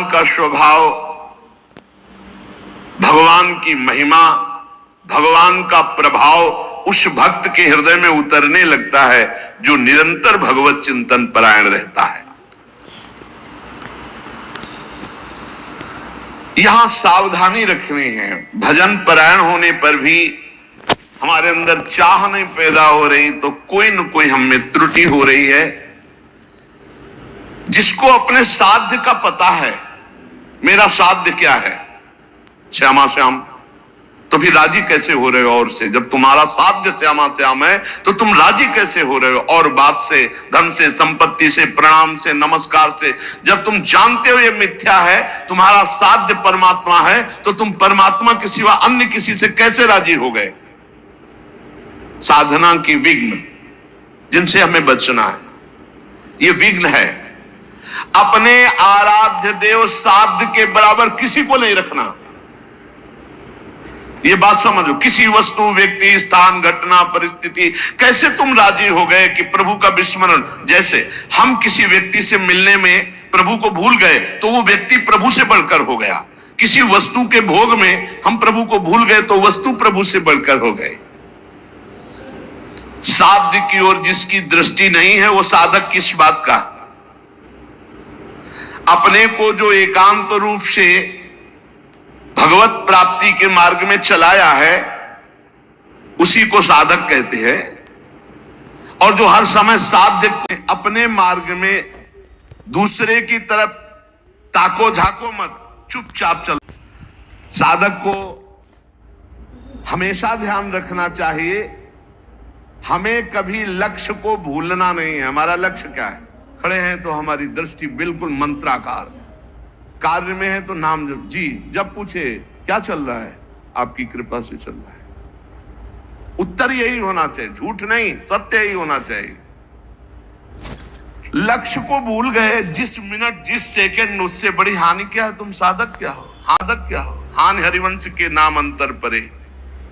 का स्वभाव, भगवान की महिमा, भगवान का प्रभाव उस भक्त के हृदय में उतरने लगता है जो निरंतर भगवत चिंतन परायण रहता है। यहां सावधानी रखनी है। भजन परायण होने पर भी हमारे अंदर चाह नहीं पैदा हो रही तो कोई न कोई हम में त्रुटि हो रही है। जिसको अपने साध्य का पता है, मेरा साध्य क्या है, श्यामा श्याम, तो फिर राजी कैसे हो रहे हो? और से जब तुम्हारा साध्य श्यामा श्याम है तो तुम राजी कैसे हो रहे हो? और बात से, धन से, संपत्ति से, प्रणाम से, नमस्कार से, जब तुम जानते हो ये मिथ्या है, तुम्हारा साध्य परमात्मा है, तो तुम परमात्मा के सिवा अन्य किसी से कैसे राजी हो गए? साधना की विघ्न जिनसे हमें बचना है, ये विघ्न है। अपने आराध्य देव साध्य के बराबर किसी को नहीं रखना। ये बात समझो। किसी वस्तु, व्यक्ति, स्थान, घटना, परिस्थिति, कैसे तुम राजी हो गए कि प्रभु का विस्मरण? जैसे हम किसी व्यक्ति से मिलने में प्रभु को भूल गए तो वो व्यक्ति प्रभु से बढ़कर हो गया। किसी वस्तु के भोग में हम प्रभु को भूल गए तो वस्तु प्रभु से बढ़कर हो गए। साध्य की ओर जिसकी दृष्टि नहीं है वो साधक किस बात का? अपने को जो एकांत रूप से भगवत प्राप्ति के मार्ग में चलाया है उसी को साधक कहते हैं। और जो हर समय साध्य अपने मार्ग में दूसरे की तरफ ताको झाको मत, चुपचाप चल। साधक को हमेशा ध्यान रखना चाहिए, हमें कभी लक्ष्य को भूलना नहीं है। हमारा लक्ष्य क्या है? खड़े हैं तो हमारी दृष्टि बिल्कुल मंत्राकार, कार्य में है तो नाम जी। जब पूछे क्या चल रहा है, आपकी कृपा से चल रहा है। उत्तर यही होना चाहिए, झूठ नहीं, सत्य ही होना चाहिए। लक्ष्य को भूल गए जिस मिनट, जिस सेकंड, उससे बड़ी हानि क्या है? तुम साधक क्या हो, साधक क्या हो? हानि हरिवंश के नाम अंतर परे,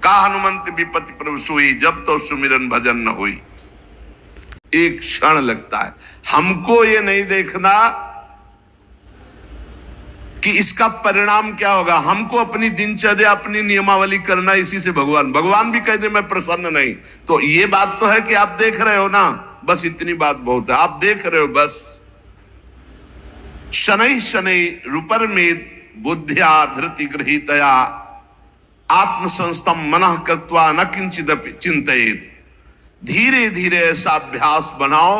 का हनुमंत विपत्ति प्रभु सोई, जब तो सुमिरन भजन न हुई। एक क्षण लगता है। हमको ये नहीं देखना कि इसका परिणाम क्या होगा। हमको अपनी दिनचर्या, अपनी नियमावली करना, इसी से भगवान भी कह दे मैं प्रसन्न नहीं, तो ये बात तो है कि आप देख रहे हो ना, बस इतनी बात बहुत है। आप देख रहे हो बस। शनै शनै रूपर में बुद्धिया धृति गृहीतया आत्मसंस्तम मनः कृत्वा न किंचिदपि चिंतयेत्। धीरे धीरे ऐसा अभ्यास बनाओ,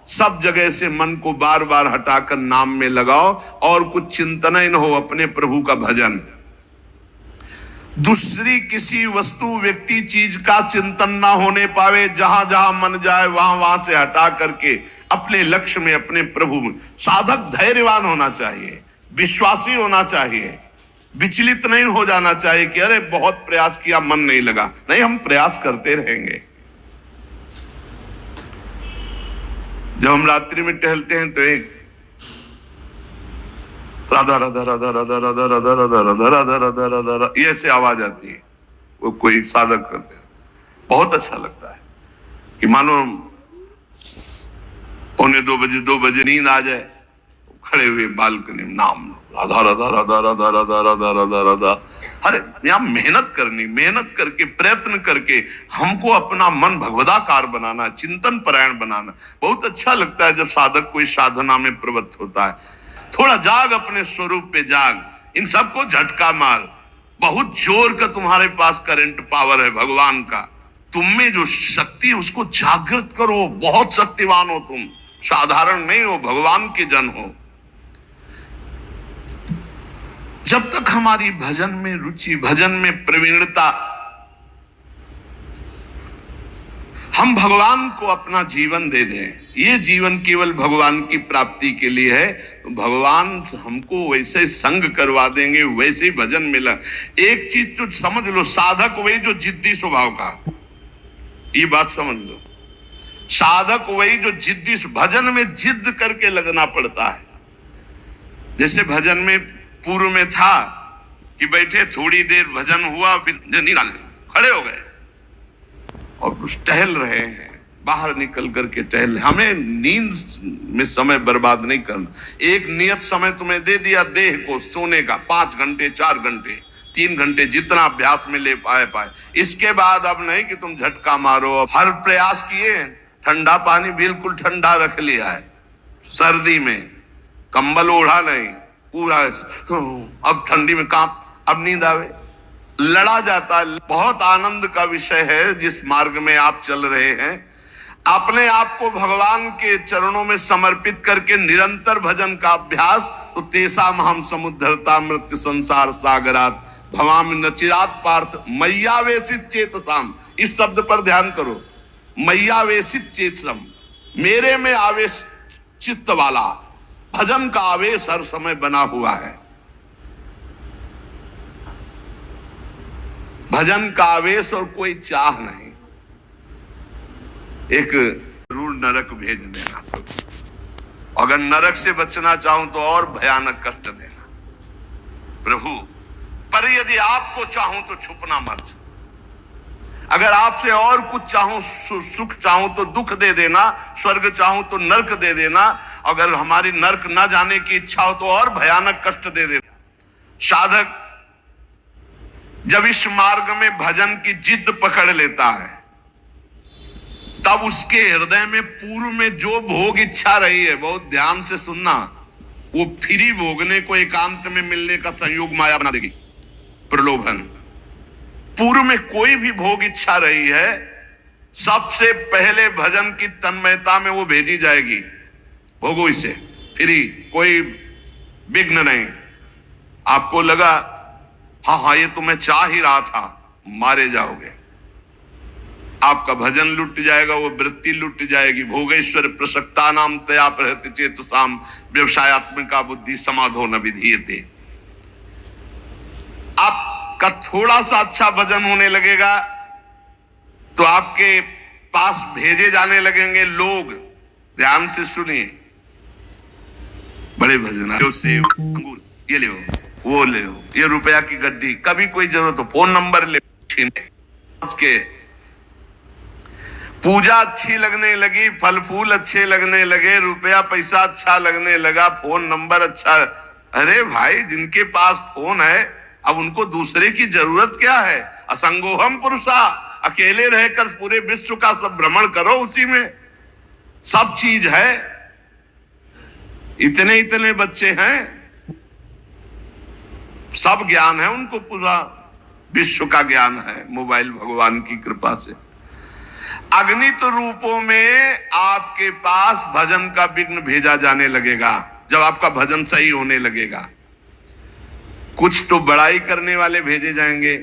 सब जगह से मन को बार बार हटाकर नाम में लगाओ और कुछ चिंतन ही न हो, अपने प्रभु का भजन। दूसरी किसी वस्तु, व्यक्ति, चीज का चिंतन ना होने पावे। जहां जहां मन जाए वहां वहां से हटा करके अपने लक्ष्य में, अपने प्रभु में। साधक धैर्यवान होना चाहिए, विश्वासी होना चाहिए, विचलित नहीं हो जाना चाहिए कि अरे बहुत प्रयास किया मन नहीं लगा। नहीं, हम प्रयास करते रहेंगे। जब हम रात्रि में टहलते हैं तो एक राधा राधा राधा राधा राधा राधा राधा राधा राधा राधा राधा राधा ये ऐसे आवाज आती है। वो कोई साधक करते हैं, बहुत अच्छा लगता है कि मानो 2 बजे नींद आ जाए, खड़े हुए बालकनी में नाम राधा राधा राधा राधा राधा राधा राधा राधा। अरे यहाँ मेहनत करनी, मेहनत करके, प्रयत्न करके हमको अपना मन भगवदाकार बनाना, चिंतन परायण बनाना। बहुत अच्छा लगता है जब साधक कोई साधना में प्रवृत्त होता है। थोड़ा जाग, अपने स्वरूप पे जाग, इन सबको झटका मार। बहुत जोर का तुम्हारे पास करंट पावर है भगवान का, तुम में जो शक्ति है उसको जागृत करो। बहुत शक्तिवान हो तुम, साधारण नहीं हो, भगवान के जन हो। जब तक हमारी भजन में रुचि, भजन में प्रवीणता, हम भगवान को अपना जीवन दे दें, ये जीवन केवल भगवान की प्राप्ति के लिए है, तो भगवान हमको वैसे संग करवा देंगे, वैसे ही भजन मिला। एक चीज तो समझ लो, साधक वही जो जिद्दी स्वभाव का, ये बात समझ लो। साधक वही जो जिद्दी, भजन में जिद करके लगना पड़ता है। जैसे भजन में पूर्व में था कि बैठे, थोड़ी देर भजन हुआ, फिर नींद आने, खड़े हो गए और कुछ टहल रहे हैं, बाहर निकल करके टहल। हमें नींद में समय बर्बाद नहीं करना। एक नियत समय तुम्हें दे दिया देह को सोने का, 5 घंटे 4 घंटे 3 घंटे, जितना अभ्यास में ले पाए। इसके बाद अब नहीं कि तुम झटका मारो। अब हर प्रयास किए, ठंडा पानी बिल्कुल ठंडा रख लिया है, सर्दी में कंबल ओढ़ा नहीं, पूरा अब ठंडी में कांप, अब नींद आवे, लड़ा जाता है। बहुत आनंद का विषय है जिस मार्ग में आप चल रहे हैं। अपने आप को भगवान के चरणों में समर्पित करके निरंतर भजन का अभ्यास, तो तेषाम हम समुद्धरता मृत्यु संसार सागरात भवामि न चिरात पार्थ मय्यावेशित चेतसाम। इस शब्द पर ध्यान करो, मय्यावेशित चेतसम, मेरे में आवेश चित्त वाला। भजन का आवेश हर समय बना हुआ है। भजन का आवेश और कोई चाह नहीं। एक जरूर नरक भेज देना प्रभु। अगर नरक से बचना चाहूं तो और भयानक कष्ट देना प्रभु। पर यदि आपको चाहूं तो छुपना मत। अगर आपसे और कुछ चाहूं, सुख चाहूं तो दुख दे देना, स्वर्ग चाहूं तो नरक दे देना। अगर हमारी नरक ना जाने की इच्छा हो तो और भयानक कष्ट दे देना। साधक जब इस मार्ग में भजन की जिद पकड़ लेता है, तब उसके हृदय में पूर्व में जो भोग इच्छा रही है, बहुत ध्यान से सुनना, वो फ्री भोगने को एकांत में मिलने का संयोग माया बना देगी। प्रलोभन, पूर्व में कोई भी भोग इच्छा रही है, सबसे पहले भजन की तन्मयता में वो भेजी जाएगी। भोगो इसे, फ्री, कोई विघ्न नहीं। आपको लगा हाँ ये तो मैं चाह ही रहा था, मारे जाओगे। आपका भजन लुट जाएगा, वो वृत्ति लुट जाएगी। भोगेश्वर प्रसक्ता नाम तया प्रहति चेतसाम व्यवसायत्मिका बुद्धि समाधो न विधीयते। आपका थोड़ा सा अच्छा भजन होने लगे तो आपके पास भेजे जाने लगेंगे लोग। ध्यान से सुनिए, बड़े भजन, सेब अंगूर ये ले, वो ले, ये रुपया की गड्डी, कभी कोई जरूरत हो फोन नंबर ले के। पूजा अच्छी लगने लगी, फल फूल अच्छे लगने लगे, रुपया पैसा अच्छा लगने लगा, फोन नंबर अच्छा। अरे भाई, जिनके पास फोन है अब उनको दूसरे की जरूरत क्या है? असंगोहम पुरुषा, अकेले रहकर पूरे विश्व का सब भ्रमण करो, उसी में सब चीज है। इतने इतने बच्चे हैं, सब ज्ञान है उनको, पूरा विश्व का ज्ञान है मोबाइल भगवान की कृपा से। अगणित रूपों में आपके पास भजन का विघ्न भेजा जाने लगेगा जब आपका भजन सही होने लगेगा। कुछ तो बड़ाई करने वाले भेजे जाएंगे,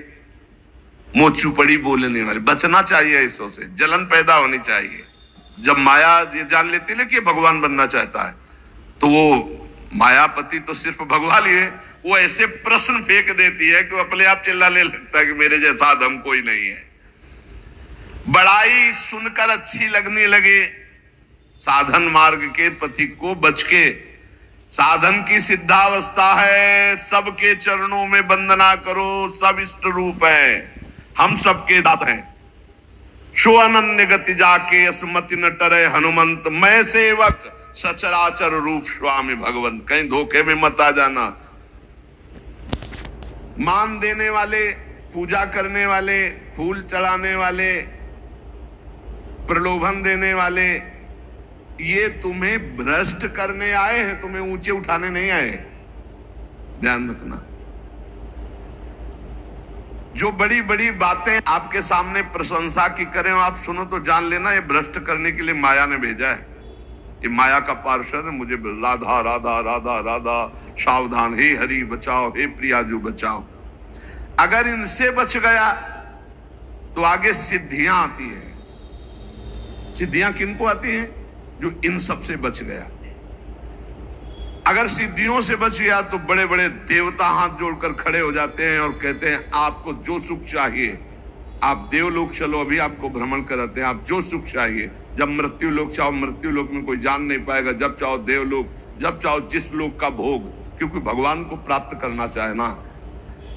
मोचुपड़ी बोलने वाले। बचना चाहिए इसों से, जलन पैदा होनी चाहिए। जब माया ये जान लेती है कि भगवान बनना चाहता है, तो वो मायापति तो सिर्फ भगवान ही है, वो ऐसे प्रश्न फेंक देती है कि वो अपने आप चिल्लाने लगता है कि मेरे जैसा आदम कोई नहीं है। बड़ाई सुनकर अच्छी लगने लगे। साधन मार्ग के पथिक को बच के, साधन की सिद्धावस्था है, सबके चरणों में वंदना करो, सब इष्ट रूप है, हम सबके दास हैं। शो अनन्य गति जाके असमति न टरे हनुमंत, मैं सेवक सचराचर रूप स्वामी भगवंत। कहीं धोखे में मत आ जाना। मान देने वाले, पूजा करने वाले, फूल चढ़ाने वाले, प्रलोभन देने वाले, ये तुम्हें भ्रष्ट करने आए हैं, तुम्हें ऊंचे उठाने नहीं आए। ध्यान रखना। जो बड़ी बड़ी बातें आपके सामने प्रशंसा की करें, आप सुनो तो जान लेना ये भ्रष्ट करने के लिए माया ने भेजा है। ये माया का पार्षद है। मुझे राधा राधा राधा राधा, सावधान, हे हरि बचाओ, हे प्रियाजू बचाओ। अगर इनसे बच गया तो आगे सिद्धियां आती है। सिद्धियां किनको आती हैं? जो इन सब से बच गया। अगर सिद्धियों से बच गया तो बड़े बड़े देवता हाथ जोड़कर खड़े हो जाते हैं और कहते हैं आपको जो सुख चाहिए, आप देवलोक चलो, अभी आपको भ्रमण कराते हैं, आप जो सुख चाहिए। जब मृत्यु लोक चाहो, मृत्यु लोक में कोई जान नहीं पाएगा। जब चाहो देवलोक, जब चाहो जिस लोक का भोग, क्योंकि भगवान को प्राप्त करना चाहना,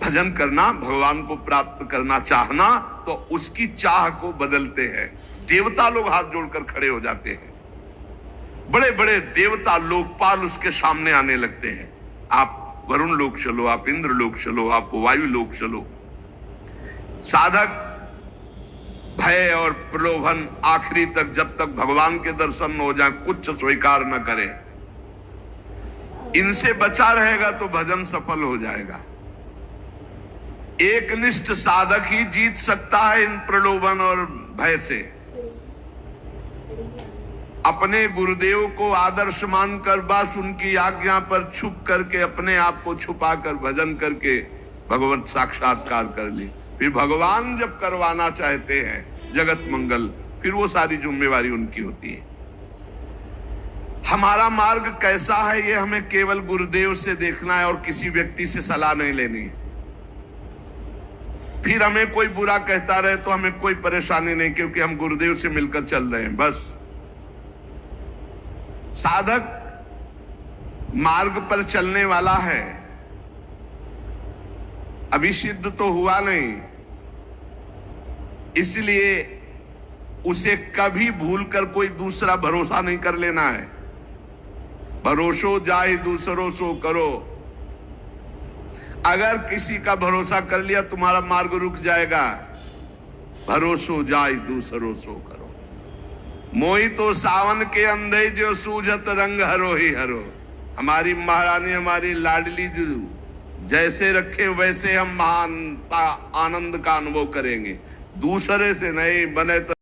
भजन करना, भगवान को प्राप्त करना चाहना, तो उसकी चाह को बदलते हैं। देवता लोग हाथ जोड़कर खड़े हो जाते हैं, बड़े बड़े देवता लोकपाल उसके सामने आने लगते हैं। आप वरुण लोक चलो, आप इंद्र लोक चलो, आप वायु लोक चलो। साधक भय और प्रलोभन आखिरी तक, जब तक भगवान के दर्शन न हो जाए, कुछ स्वीकार न करे, इनसे बचा रहेगा तो भजन सफल हो जाएगा। एक निष्ठ साधक ही जीत सकता है इन प्रलोभन और भय से। अपने गुरुदेव को आदर्श मानकर बस उनकी आज्ञा पर छुप करके, अपने आप को छुपाकर भजन करके भगवत साक्षात्कार कर ली। फिर भगवान जब करवाना चाहते हैं जगत मंगल, फिर वो सारी जिम्मेवारी उनकी होती है। हमारा मार्ग कैसा है ये हमें केवल गुरुदेव से देखना है और किसी व्यक्ति से सलाह नहीं लेनी। फिर हमें कोई बुरा कहता रहे तो हमें कोई परेशानी नहीं, क्योंकि हम गुरुदेव से मिलकर चल रहे हैं बस। साधक मार्ग पर चलने वाला है, अभी सिद्ध तो हुआ नहीं, इसलिए उसे कभी भूलकर कोई दूसरा भरोसा नहीं कर लेना है। भरोसो जाए दूसरों सो करो। अगर किसी का भरोसा कर लिया तुम्हारा मार्ग रुक जाएगा। भरोसो जाए दूसरों सो करो। मोई तो सावन के अंधे जो सूझत रंग हरो ही हरो। हमारी महारानी, हमारी लाडली जो जैसे रखे वैसे हम महानता आनंद का अनुभव करेंगे, दूसरे से नहीं। बने तो